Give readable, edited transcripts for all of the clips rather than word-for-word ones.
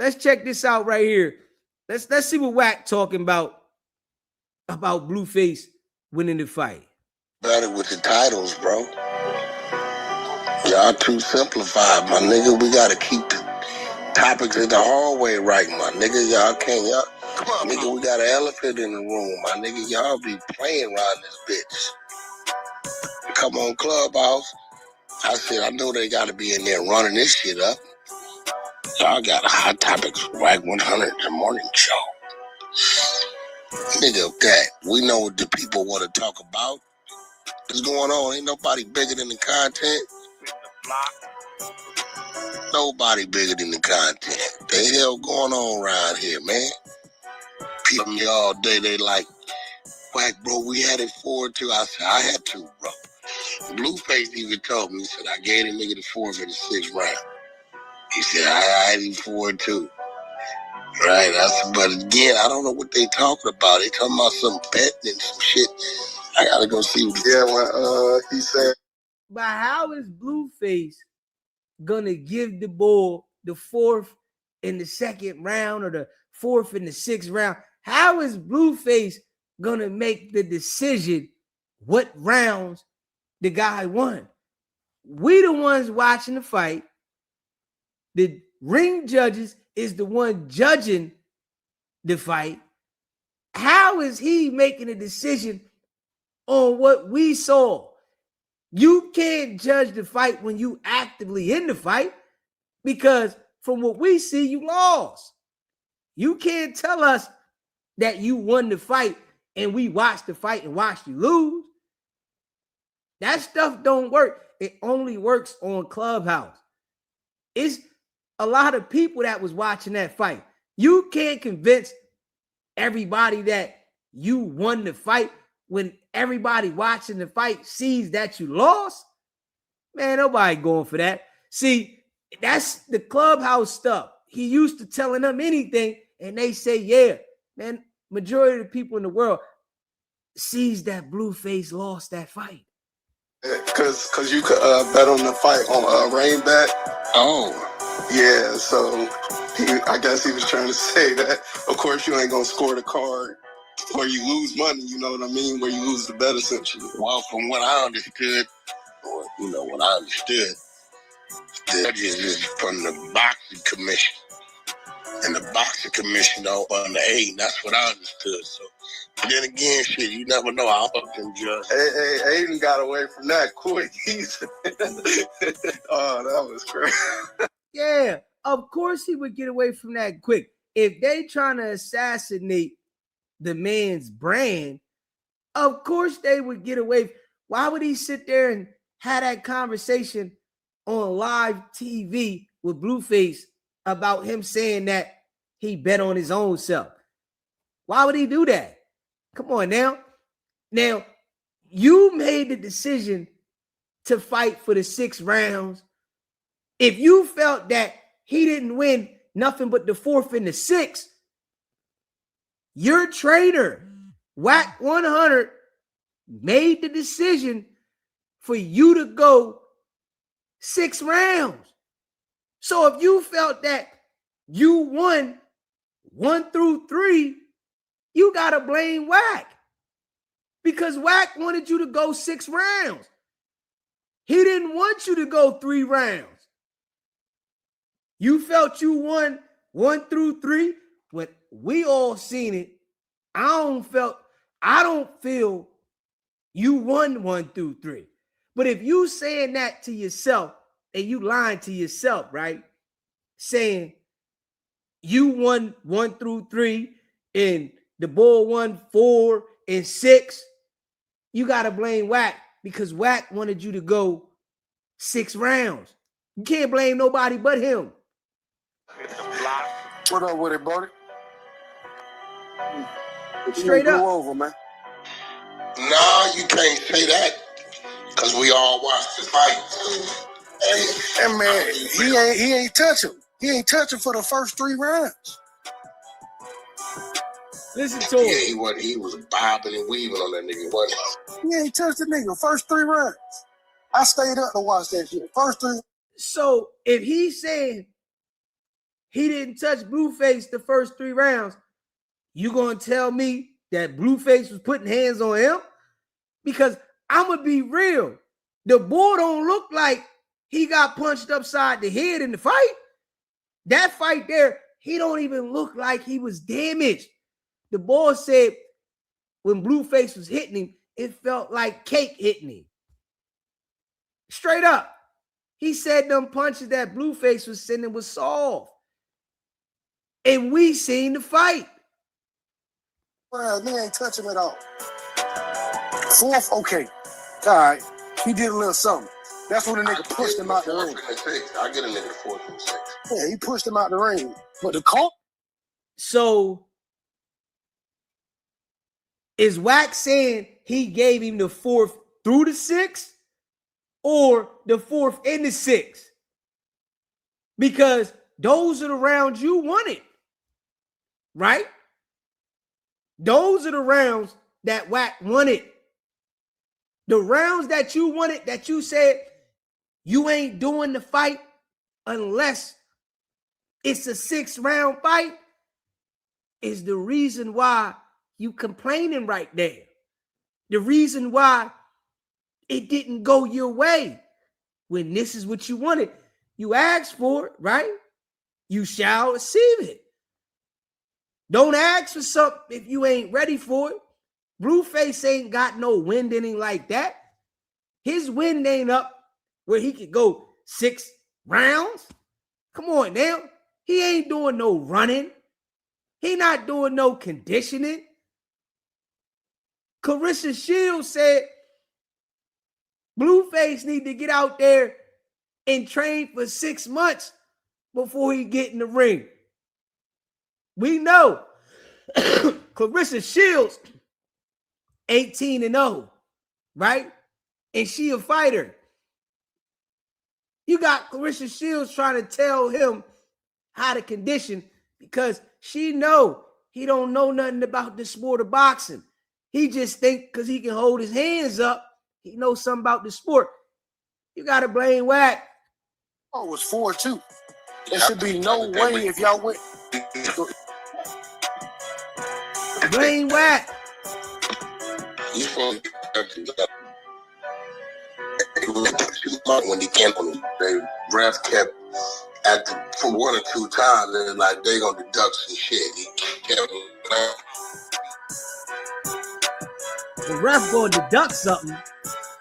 Let's check this out right here. Let's see what WACK talking about Blueface winning the fight. Better with the titles, bro. Y'all too simplified, my nigga. We gotta keep the topics in the hallway right, my nigga. Y'all can't, y'all. Come on, nigga, we got an elephant in the room, my nigga. Y'all be playing around this bitch. Come on, Clubhouse. I said, I know they gotta be in there running this shit up. Y'all got a Hot Topics WACK100, the morning show. Nigga, that we know what the people want to talk about. What's going on? Ain't nobody bigger than the content. Nobody bigger than the content. The hell going on around here, man? People me all day, they like, Wack, bro, we had it 4-2. I said, I had to, bro. Blueface even told me, he said, I gave the nigga the 4th and the 6th round. He said, I had him 4-2. Right, but again, I don't know what they talking about. They talking about some betting and some shit. I gotta go see what he said. But how is Blueface gonna give the bull the 4th in the 2nd round or the 4th in the 6th round? How is Blueface gonna make the decision what rounds the guy won? We the ones watching the fight. The ring judges is the one judging the fight. How is he making a decision on what we saw? You can't judge the fight when you actively in the fight, because from what we see, you lost. You can't tell us that you won the fight and we watched the fight and watched you lose. That stuff don't work. It only works on Clubhouse. It's a lot of people that was watching that fight. You can't convince everybody that you won the fight when everybody watching the fight sees that you lost. Man, nobody going for that. See, that's the Clubhouse stuff. He used to telling them anything, and they say, yeah, man, majority of the people in the world sees that Blueface lost that fight. Because you could bet on the fight on Rain Bet. Oh. Yeah, so I guess he was trying to say that, of course, you ain't going to score the card where you lose money, you know what I mean? Where you lose the bet, essentially. Well, from what I understood, or, what I understood, the judges is from the boxing commission. And the boxing commission don't underage. That's what I understood. So, but then again, shit, you never know. I'll fuck them judges. Hey, Aiden got away from that quick. Oh, that was crazy. Yeah, of course he would get away from that quick. If they trying to assassinate the man's brand, of course they would get away. Why would he sit there and have that conversation on live TV with Blueface about him saying that he bet on his own self? Why would he do that? Come on now. Now, you made the decision to fight for the 6 rounds. If you felt that he didn't win nothing but the 4th and the 6th, your trainer, WACK100, made the decision for you to go 6 rounds. So if you felt that you won 1 through 3, you got to blame WACK, because WACK wanted you to go 6 rounds. He didn't want you to go 3 rounds. You felt you won 1 through 3, but we all seen it. I don't feel you won 1 through 3. But if you saying that to yourself and you lying to yourself, right? Saying you won 1 through 3 and the bull won 4 and 6, you got to blame WACK, because WACK wanted you to go 6 rounds. You can't blame nobody but him. What up with it, buddy? Straight up. Over, man. No, you can't say that, because we all watched the fight. And man, he ain't touching. He ain't touching for the first 3 rounds. Listen to him. Yeah, he was bobbing and weaving on that nigga, wasn't he? He ain't touched the nigga first 3 rounds. I stayed up to watch that shit. First 3. So if he's saying he didn't touch Blueface the first 3 rounds, you gonna tell me that Blueface was putting hands on him? Because I'm gonna be real. The boy don't look like he got punched upside the head in the fight. That fight there, he don't even look like he was damaged. The boy said when Blueface was hitting him, it felt like cake hitting him. Straight up. He said them punches that Blueface was sending was soft. And we seen the fight. Well, he ain't touch him at all. 4th, okay. All right. He did a little something. That's when the nigga pushed him out the ring. I get a nigga 4th and 6th. Yeah, he pushed him out the ring. But the call. So is WACK saying he gave him the 4th through the 6th or the 4th and the 6th? Because those are the rounds you wanted, right? Those are the rounds that WACK wanted. The rounds that you wanted, that you said you ain't doing the fight unless it's a 6-round fight, is the reason why you complaining right there. The reason why it didn't go your way when this is what you wanted. You asked for it, right? You shall receive it. Don't ask for something if you ain't ready for it. Blueface ain't got no wind in him like that. His wind ain't up where he could go 6 rounds. Come on now. He ain't doing no running. He not doing no conditioning. Clarissa Shields said Blueface need to get out there and train for 6 months before he get in the ring. We know Clarissa Shields 18-0, right? And she a fighter. You got Clarissa Shields trying to tell him how to condition because she know he don't know nothing about the sport of boxing. He just think because he can hold his hands up, he knows something about the sport. You got to blame WACK. Oh, it was 4-2. There should be no way if y'all went. Blame WACK. When he came on, the ref kept for 1 or 2 times, and like they gonna deduct some shit. He kept. The ref going to deduct something.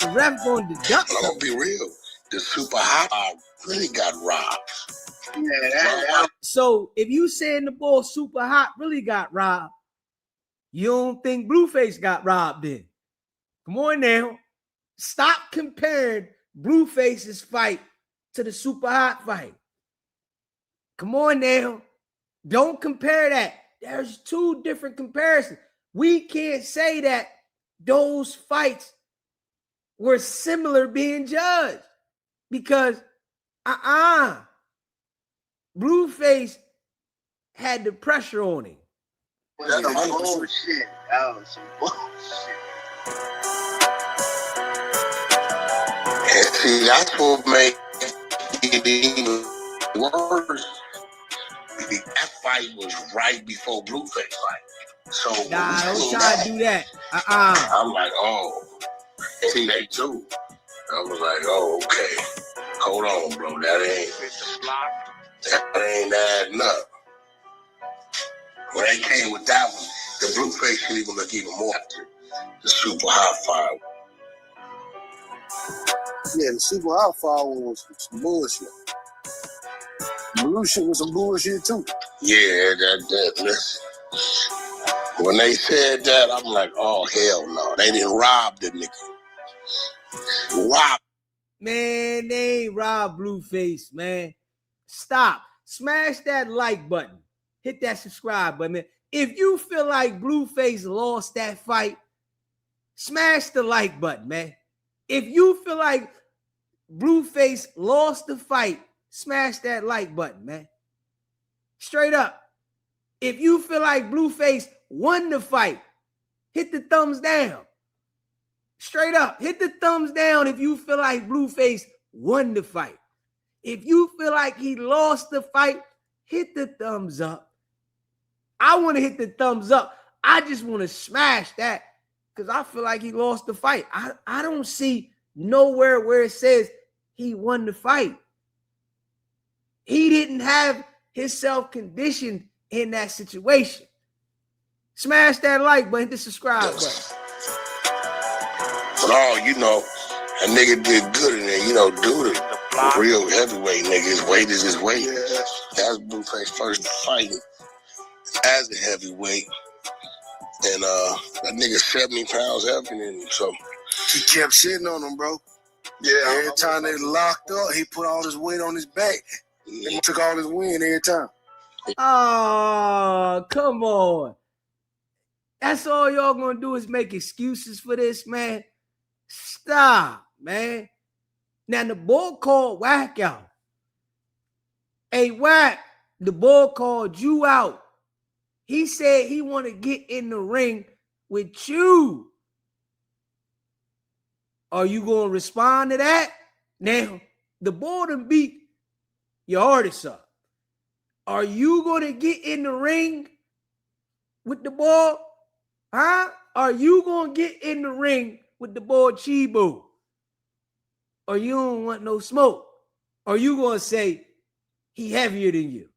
The ref going to deduct something. I'm gonna be real. The super hot really got robbed. So if you saying the ball super hot really got robbed, you don't think Blueface got robbed then? Come on now. Stop comparing Blueface's fight to the super hot fight. Come on now. Don't compare that. There's 2 different comparisons. We can't say that those fights were similar being judged because Blueface had the pressure on him. That's bullshit. That was some bullshit. And see, that's what made it even worse. That fight was right before Blueface fight. So nah, don't try to do that. I'm like, oh, see, they too. I was like, oh, okay. Hold on, bro. That ain't adding up. When they came with that one, the Blueface should even look even more after the super hot fight. Yeah, the super hot fire was some bullshit. Blue shit was some bullshit too. Yeah, listen. When they said that, I'm like, oh, hell no. They didn't rob the nigga. Rob. Man, they ain't rob Blueface, man. Stop. Smash that like button. Hit that subscribe button, man. If you feel like Blueface lost that fight, smash the like button, man. If you feel like Blueface lost the fight, smash that like button, man. Straight up. If you feel like Blueface won the fight, hit the thumbs down. Straight up, hit the thumbs down if you feel like Blueface won the fight. If you feel like he lost the fight, hit the thumbs up. I want to hit the thumbs up. I just want to smash that because I feel like he lost the fight. I don't see nowhere where it says he won the fight. He didn't have himself conditioned in that situation. Smash that like button, hit the subscribe button. But all you know, a nigga did good in there. You know, dude, the real heavyweight nigga, his weight is his weight. Yeah. That's Blueface first fighting as a heavyweight. And that nigga 70 pounds heavier than him, so he kept sitting on him, bro. Yeah. Every time they locked up, he put all his weight on his back. He took all his wind every time. Oh, come on. That's all y'all gonna do is make excuses for this, man. Stop, man. Now the boy called WACK out. Hey, WACK, the boy called you out. He said he want to get in the ring with you. Are you gonna respond to that? Now, the boy done beat your artist up. Are you gonna get in the ring with the boy? Huh? Are you gonna get in the ring with the boy Chibu? Or you don't want no smoke? Are you gonna say he heavier than you?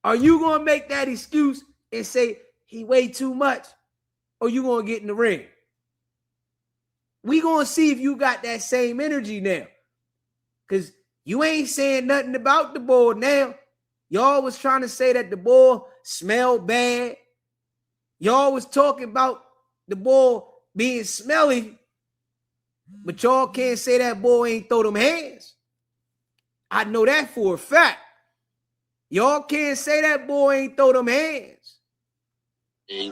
Are you gonna make that excuse and say he weigh too much? Or you gonna get in the ring? We gonna see if you got that same energy now. Cause you ain't saying nothing about the boy now. Y'all was trying to say that the boy smelled bad. Y'all was talking about the boy being smelly, but y'all can't say that boy ain't throw them hands. I know that for a fact. Y'all can't say that boy ain't throw them hands. He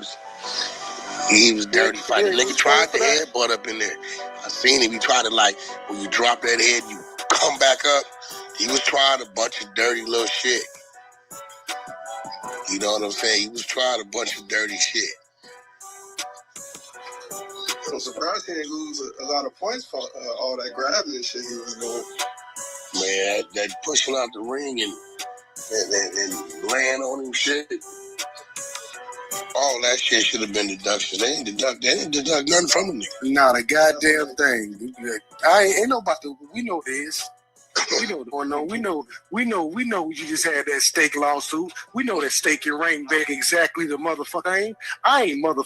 was dirty fighting. Nigga tried the headbutt up in there. I seen him. He tried to, like, when you drop that head, you come back up. He was trying a bunch of dirty little shit. You know what I'm saying? He was trying a bunch of dirty shit. I'm surprised he didn't lose a lot of points for all that grabbing and shit he was doing. Man, that pushing out the ring and laying on him shit. All that shit should have been deductions. They didn't deduct nothing from him. Not a goddamn thing. Ain't nobody. We know this. We know. We know. You just had that steak lawsuit. We know that steak and ring back exactly the motherfucker. I ain't mother.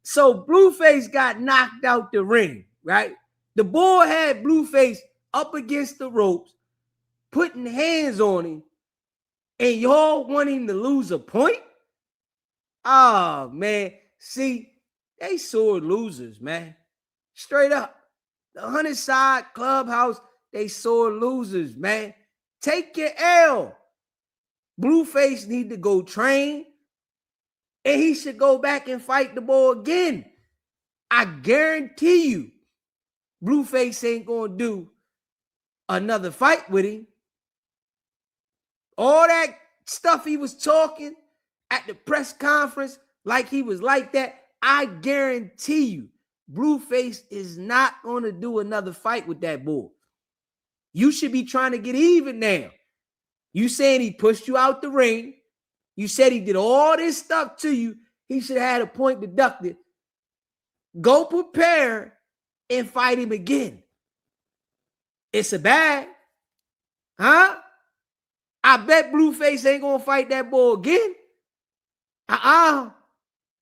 So Blueface got knocked out the ring, right? The boy had Blueface up against the ropes, putting hands on him, and y'all want him to lose a point? Oh, man. See, they sore losers, man. Straight up. The 100 side clubhouse, they sore losers, man. Take your L. Blueface need to go train, and he should go back and fight the boy again. I guarantee you, Blueface ain't gonna do another fight with him. All that stuff he was talking at the press conference, like he was like that, I guarantee you, Blueface is not gonna do another fight with that boy. You should be trying to get even now. You saying he pushed you out the ring. You said he did all this stuff to you. He should have had a point deducted. Go prepare and fight him again. It's a bag. Huh? I bet Blueface ain't gonna fight that boy again.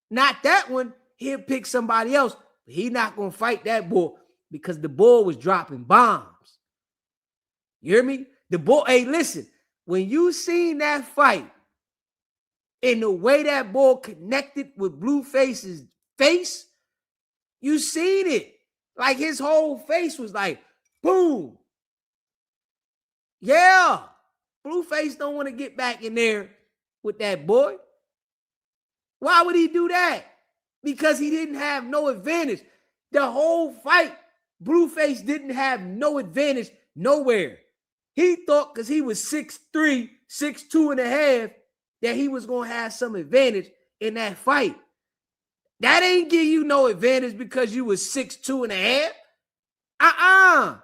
Not that one. He'll pick somebody else. But he not gonna fight that boy because the boy was dropping bombs. You hear me? The boy, hey, listen, when you seen that fight and the way that boy connected with Blueface's face, you seen it. Like his whole face was like, boom. Yeah. Blueface don't want to get back in there with that boy. Why would he do that? Because he didn't have no advantage. The whole fight, Blueface didn't have no advantage nowhere. He thought because he was 6'3", 6'2 and a half, that he was going to have some advantage in that fight. That ain't give you no advantage because you was 6'2 and a half.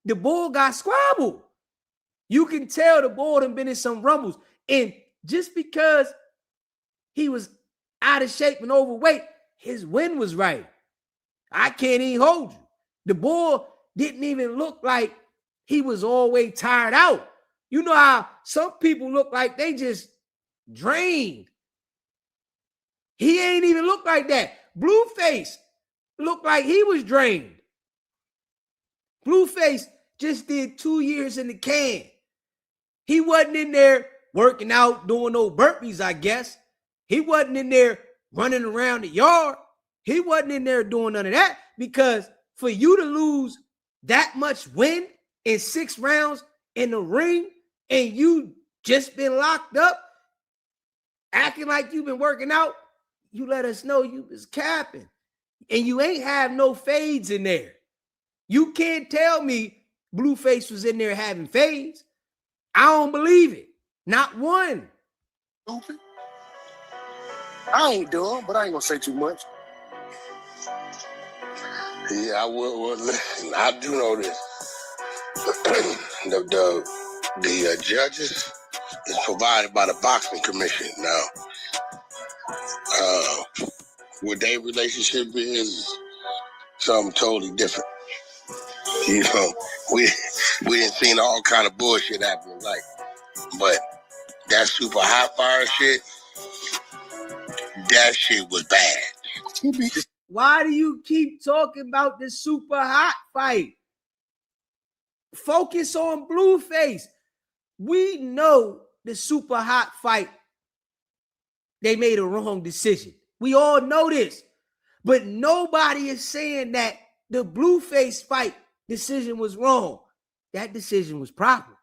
The bull got squabbled. You can tell the bull done been in some rumbles. And just because he was out of shape and overweight, his win was right. I can't even hold you. The boy didn't even look like he was always tired out. You know how some people look like they just drained. He ain't even look like that. Blueface looked like he was drained. Blueface just did 2 years in the can. He wasn't in there working out, doing no burpees, I guess. He wasn't in there running around the yard. He wasn't in there doing none of that, because for you to lose that much win in 6 rounds in the ring and you just been locked up, acting like you've been working out, you let us know you was capping. And you ain't have no fades in there. You can't tell me Blueface was in there having fades. I don't believe it. Not one. Stupid. I ain't dumb, but I ain't gonna say too much. Yeah, I will. Listen, I do know this. the judges is provided by the boxing commission. Now, what their relationship is something totally different. You know, we didn't seen all kind of bullshit happen in life, but that super hot fire shit, that shit was bad. Why do you keep talking about this super hot fight? Focus on Blueface. We know the super hot fight, they made a wrong decision. We all know this. But nobody is saying that the Blueface fight decision was wrong. That decision was proper.